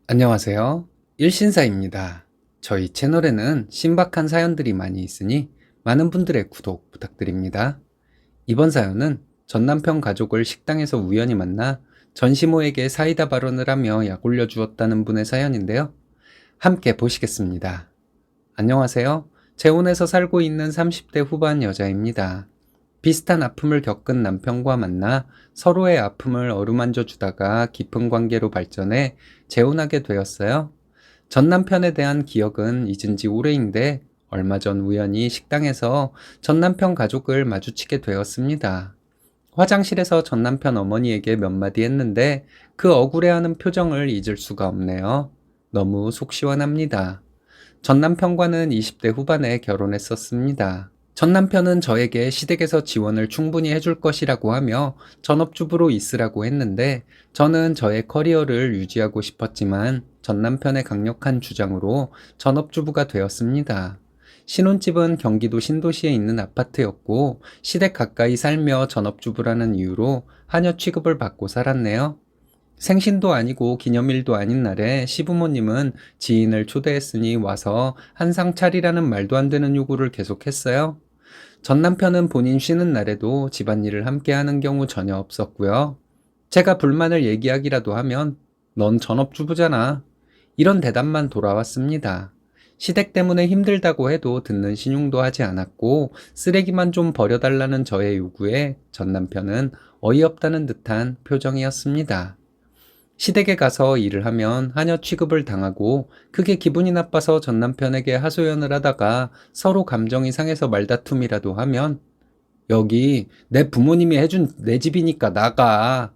안녕하세요. 일신사입니다. 저희 채널에는 신박한 사연들이 많이 있으니 많은 분들의 구독 부탁드립니다. 이번 사연은 전남편 가족을 식당에서 우연히 만나 전시모에게 사이다 발언을 하며 약 올려주었다는 분의 사연인데요. 함께 보시겠습니다. 안녕하세요. 재혼해서 살고 있는 30대 후반 여자입니다. 비슷한 아픔을 겪은 남편과 만나 서로의 아픔을 어루만져 주다가 깊은 관계로 발전해 재혼하게 되었어요. 전 남편에 대한 기억은 잊은 지 오래인데 얼마 전 우연히 식당에서 전 남편 가족을 마주치게 되었습니다. 화장실에서 전 남편 어머니에게 몇 마디 했는데 그 억울해하는 표정을 잊을 수가 없네요. 너무 속 시원합니다. 전 남편과는 20대 후반에 결혼했었습니다. 전 남편은 저에게 시댁에서 지원을 충분히 해줄 것이라고 하며 전업주부로 있으라고 했는데 저는 저의 커리어를 유지하고 싶었지만 전 남편의 강력한 주장으로 전업주부가 되었습니다. 신혼집은 경기도 신도시에 있는 아파트였고 시댁 가까이 살며 전업주부라는 이유로 하녀 취급을 받고 살았네요. 생신도 아니고 기념일도 아닌 날에 시부모님은 지인을 초대했으니 와서 한상 차리라는 말도 안 되는 요구를 계속했어요. 전 남편은 본인 쉬는 날에도 집안일을 함께 하는 경우 전혀 없었고요. 제가 불만을 얘기하기라도 하면 넌 전업주부잖아. 이런 대답만 돌아왔습니다. 시댁 때문에 힘들다고 해도 듣는 신용도 하지 않았고 쓰레기만 좀 버려달라는 저의 요구에 전 남편은 어이없다는 듯한 표정이었습니다. 시댁에 가서 일을 하면 하녀 취급을 당하고 그게 기분이 나빠서 전 남편에게 하소연을 하다가 서로 감정이 상해서 말다툼이라도 하면 여기 내 부모님이 해준 내 집이니까 나가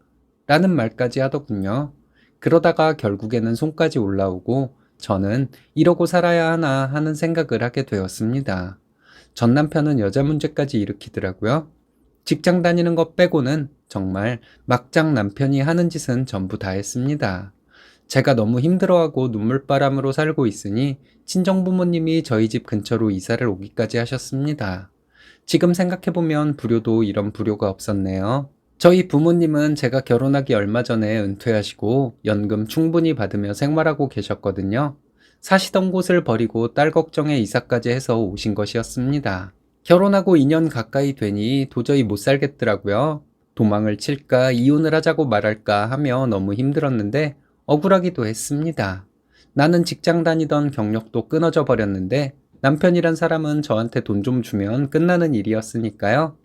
라는 말까지 하더군요. 그러다가 결국에는 손까지 올라오고 저는 이러고 살아야 하나 하는 생각을 하게 되었습니다. 전 남편은 여자 문제까지 일으키더라고요. 직장 다니는 것 빼고는 정말 막장 남편이 하는 짓은 전부 다 했습니다. 제가 너무 힘들어하고 눈물바람으로 살고 있으니 친정부모님이 저희 집 근처로 이사를 오기까지 하셨습니다. 지금 생각해보면 불효도 이런 불효가 없었네요. 저희 부모님은 제가 결혼하기 얼마 전에 은퇴하시고 연금 충분히 받으며 생활하고 계셨거든요. 사시던 곳을 버리고 딸 걱정에 이사까지 해서 오신 것이었습니다. 결혼하고 2년 가까이 되니 도저히 못 살겠더라고요. 도망을 칠까 이혼을 하자고 말할까 하며 너무 힘들었는데 억울하기도 했습니다. 나는 직장 다니던 경력도 끊어져 버렸는데 남편이란 사람은 저한테 돈 좀 주면 끝나는 일이었으니까요.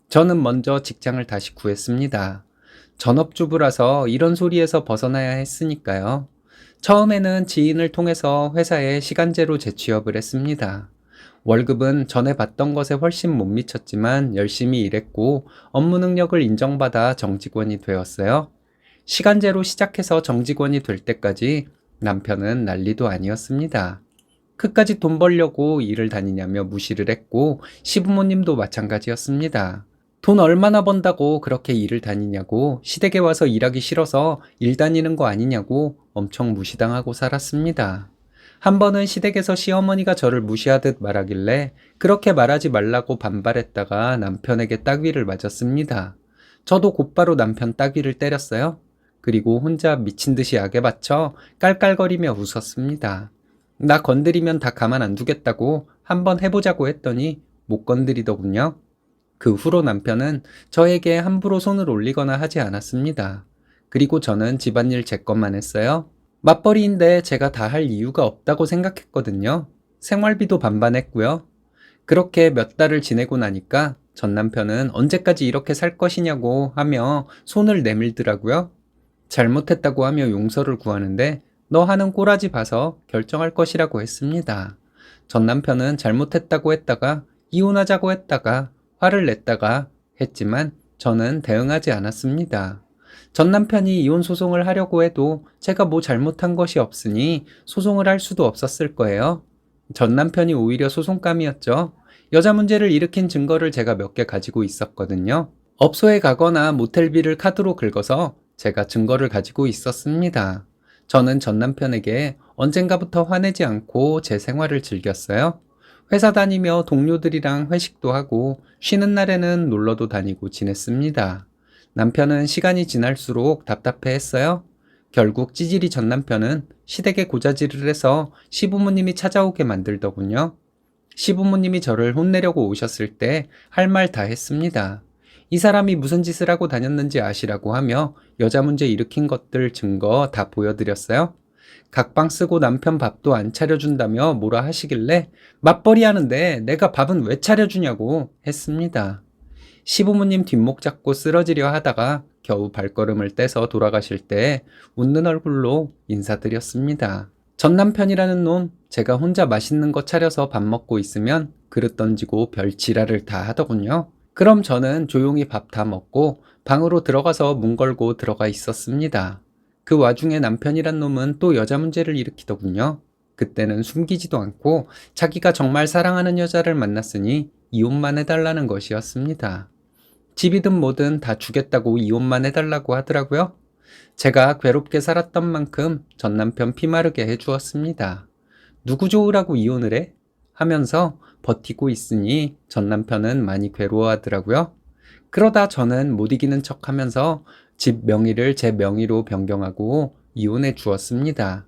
저는 먼저 직장을 다시 구했습니다. 전업주부라서 이런 소리에서 벗어나야 했으니까요. 처음에는 지인을 통해서 회사에 시간제로 재취업을 했습니다. 월급은 전에 받던 것에 훨씬 못 미쳤지만 열심히 일했고 업무 능력을 인정받아 정직원이 되었어요. 시간제로 시작해서 정직원이 될 때까지 남편은 난리도 아니었습니다. 끝까지 돈 벌려고 일을 다니냐며 무시를 했고 시부모님도 마찬가지였습니다. 돈 얼마나 번다고 그렇게 일을 다니냐고 시댁에 와서 일하기 싫어서 일 다니는 거 아니냐고 엄청 무시당하고 살았습니다. 한 번은 시댁에서 시어머니가 저를 무시하듯 말하길래 그렇게 말하지 말라고 반발했다가 남편에게 따귀를 맞았습니다. 저도 곧바로 남편 따귀를 때렸어요. 그리고 혼자 미친 듯이 악에 받쳐 깔깔거리며 웃었습니다. 나 건드리면 다 가만 안 두겠다고 한번 해보자고 했더니 못 건드리더군요. 그 후로 남편은 저에게 함부로 손을 올리거나 하지 않았습니다. 그리고 저는 집안일 제 것만 했어요. 맞벌이인데 제가 다 할 이유가 없다고 생각했거든요. 생활비도 반반했고요. 그렇게 몇 달을 지내고 나니까 전 남편은 언제까지 이렇게 살 것이냐고 하며 손을 내밀더라고요. 잘못했다고 하며 용서를 구하는데 너 하는 꼬라지 봐서 결정할 것이라고 했습니다. 전 남편은 잘못했다고 했다가 이혼하자고 했다가 화를 냈다가 했지만 저는 대응하지 않았습니다. 전 남편이 이혼 소송을 하려고 해도 제가 뭐 잘못한 것이 없으니 소송을 할 수도 없었을 거예요. 전 남편이 오히려 소송감이었죠. 여자 문제를 일으킨 증거를 제가 몇 개 가지고 있었거든요. 업소에 가거나 모텔비를 카드로 긁어서 제가 증거를 가지고 있었습니다. 저는 전 남편에게 언젠가부터 화내지 않고 제 생활을 즐겼어요. 회사 다니며 동료들이랑 회식도 하고 쉬는 날에는 놀러도 다니고 지냈습니다. 남편은 시간이 지날수록 답답해 했어요. 결국 찌질이 전 남편은 시댁에 고자질을 해서 시부모님이 찾아오게 만들더군요. 시부모님이 저를 혼내려고 오셨을 때 할 말 다 했습니다. 이 사람이 무슨 짓을 하고 다녔는지 아시라고 하며 여자 문제 일으킨 것들 증거 다 보여드렸어요. 각방 쓰고 남편 밥도 안 차려준다며 뭐라 하시길래 맞벌이 하는데 내가 밥은 왜 차려주냐고 했습니다. 시부모님 뒷목 잡고 쓰러지려 하다가 겨우 발걸음을 떼서 돌아가실 때 웃는 얼굴로 인사드렸습니다. 전 남편이라는 놈, 제가 혼자 맛있는 거 차려서 밥 먹고 있으면 그릇 던지고 별 지랄을 다 하더군요. 그럼 저는 조용히 밥 다 먹고 방으로 들어가서 문 걸고 들어가 있었습니다. 그 와중에 남편이란 놈은 또 여자 문제를 일으키더군요. 그때는 숨기지도 않고 자기가 정말 사랑하는 여자를 만났으니 이혼만 해달라는 것이었습니다. 집이든 뭐든 다 주겠다고 이혼만 해달라고 하더라고요. 제가 괴롭게 살았던 만큼 전 남편 피마르게 해주었습니다. 누구 좋으라고 이혼을 해? 하면서 버티고 있으니 전 남편은 많이 괴로워하더라고요. 그러다 저는 못 이기는 척 하면서 집 명의를 제 명의로 변경하고 이혼해 주었습니다.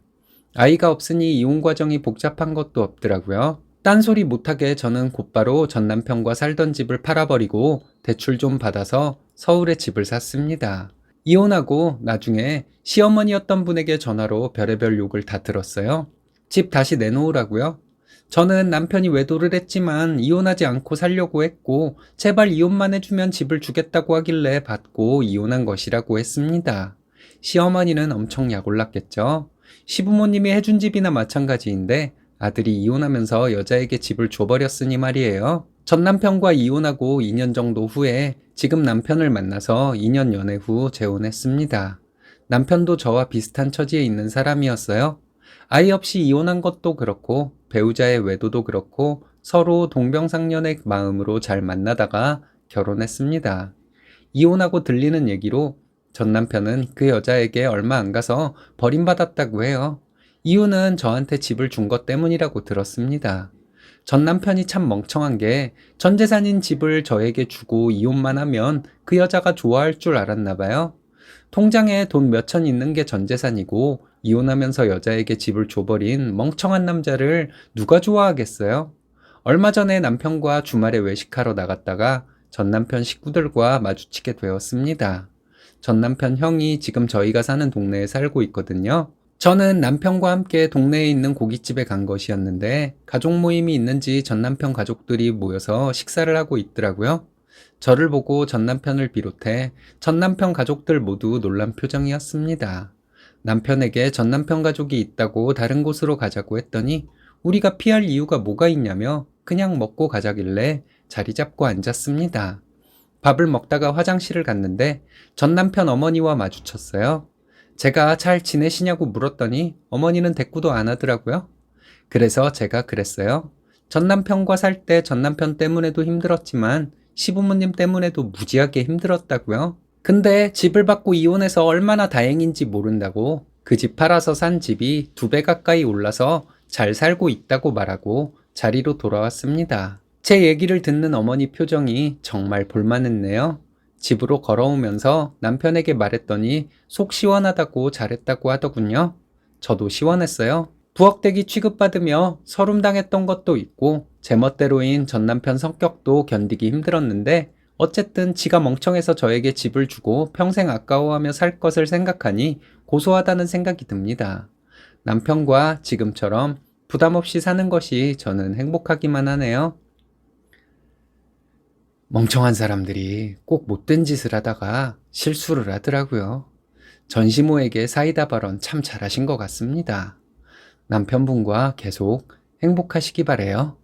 아이가 없으니 이혼 과정이 복잡한 것도 없더라고요. 딴소리 못하게 저는 곧바로 전 남편과 살던 집을 팔아버리고 대출 좀 받아서 서울에 집을 샀습니다. 이혼하고 나중에 시어머니였던 분에게 전화로 별의별 욕을 다 들었어요. 집 다시 내놓으라고요. 저는 남편이 외도를 했지만 이혼하지 않고 살려고 했고 제발 이혼만 해주면 집을 주겠다고 하길래 받고 이혼한 것이라고 했습니다. 시어머니는 엄청 약올랐겠죠. 시부모님이 해준 집이나 마찬가지인데 아들이 이혼하면서 여자에게 집을 줘버렸으니 말이에요. 전 남편과 이혼하고 2년 정도 후에 지금 남편을 만나서 2년 연애 후 재혼했습니다. 남편도 저와 비슷한 처지에 있는 사람이었어요. 아이 없이 이혼한 것도 그렇고 배우자의 외도도 그렇고 서로 동병상련의 마음으로 잘 만나다가 결혼했습니다. 이혼하고 들리는 얘기로 전 남편은 그 여자에게 얼마 안 가서 버림받았다고 해요. 이유는 저한테 집을 준 것 때문이라고 들었습니다. 전 남편이 참 멍청한 게 전 재산인 집을 저에게 주고 이혼만 하면 그 여자가 좋아할 줄 알았나 봐요. 통장에 돈 몇천 있는 게 전 재산이고 이혼하면서 여자에게 집을 줘버린 멍청한 남자를 누가 좋아하겠어요? 얼마 전에 남편과 주말에 외식하러 나갔다가 전 남편 식구들과 마주치게 되었습니다. 전 남편 형이 지금 저희가 사는 동네에 살고 있거든요. 저는 남편과 함께 동네에 있는 고깃집에 간 것이었는데 가족 모임이 있는지 전 남편 가족들이 모여서 식사를 하고 있더라고요. 저를 보고 전 남편을 비롯해 전 남편 가족들 모두 놀란 표정이었습니다. 남편에게 전 남편 가족이 있다고 다른 곳으로 가자고 했더니 우리가 피할 이유가 뭐가 있냐며 그냥 먹고 가자길래 자리 잡고 앉았습니다. 밥을 먹다가 화장실을 갔는데 전 남편 어머니와 마주쳤어요. 제가 잘 지내시냐고 물었더니 어머니는 대꾸도 안 하더라고요. 그래서 제가 그랬어요. 전 남편과 살 때 전 남편 때문에도 힘들었지만 시부모님 때문에도 무지하게 힘들었다고요. 근데 집을 받고 이혼해서 얼마나 다행인지 모른다고 그 집 팔아서 산 집이 2배 가까이 올라서 잘 살고 있다고 말하고 자리로 돌아왔습니다. 제 얘기를 듣는 어머니 표정이 정말 볼만했네요. 집으로 걸어오면서 남편에게 말했더니 속 시원하다고 잘했다고 하더군요. 저도 시원했어요. 부엌대기 취급받으며 서름당했던 것도 있고 제멋대로인 전 남편 성격도 견디기 힘들었는데 어쨌든 지가 멍청해서 저에게 집을 주고 평생 아까워하며 살 것을 생각하니 고소하다는 생각이 듭니다. 남편과 지금처럼 부담 없이 사는 것이 저는 행복하기만 하네요. 멍청한 사람들이 꼭 못된 짓을 하다가 실수를 하더라고요. 전시모에게 사이다 발언 참 잘하신 것 같습니다. 남편분과 계속 행복하시기 바래요.